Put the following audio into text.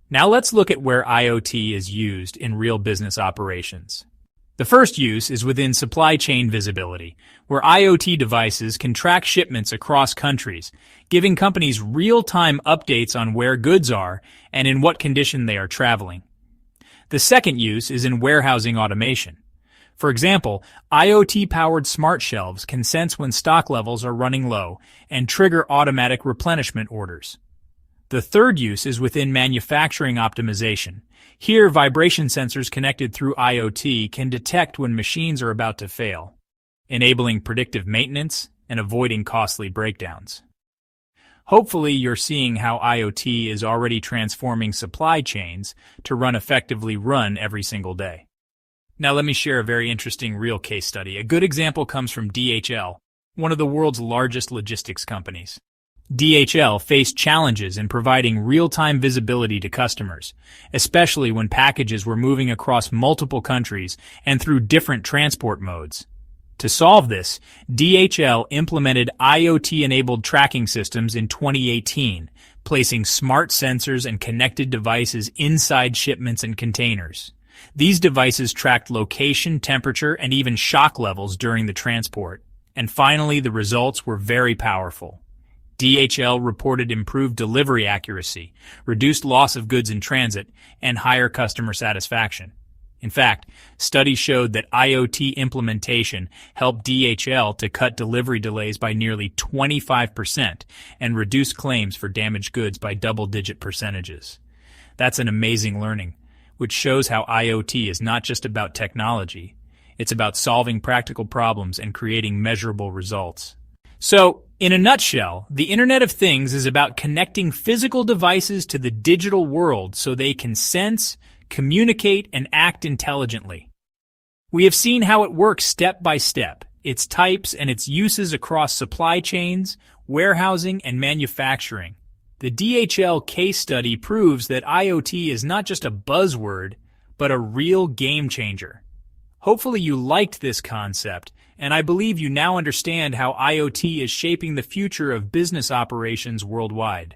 Now let's look at where IoT is used in real business operations. The first use is within supply chain visibility, where IoT devices can track shipments across countries, giving companies real-time updates on where goods are and in what condition they are traveling. The second use is in warehousing automation. For example, IoT-powered smart shelves can sense when stock levels are running low and trigger automatic replenishment orders. The third use is within manufacturing optimization. Here, vibration sensors connected through IoT can detect when machines are about to fail, enabling predictive maintenance and avoiding costly breakdowns. Hopefully, you're seeing how IoT is already transforming supply chains to run every single day. Now let me share a very interesting real case study. A good example comes from DHL, one of the world's largest logistics companies. DHL faced challenges in providing real-time visibility to customers, especially when packages were moving across multiple countries and through different transport modes. To solve this, DHL implemented IoT-enabled tracking systems in 2018, placing smart sensors and connected devices inside shipments and containers. These devices tracked location, temperature, and even shock levels during the transport. And finally, the results were very powerful. DHL reported improved delivery accuracy, reduced loss of goods in transit, and higher customer satisfaction. In fact, studies showed that IoT implementation helped DHL to cut delivery delays by nearly 25% and reduce claims for damaged goods by double-digit percentages. That's an amazing learning, which shows how IoT is not just about technology. It's about solving practical problems and creating measurable results. So, in a nutshell, the Internet of Things is about connecting physical devices to the digital world so they can sense, communicate, and act intelligently. We have seen how it works step by step, its types and its uses across supply chains, warehousing, and manufacturing. The DHL case study proves that IoT is not just a buzzword, but a real game changer. Hopefully you liked this concept, and I believe you now understand how IoT is shaping the future of business operations worldwide.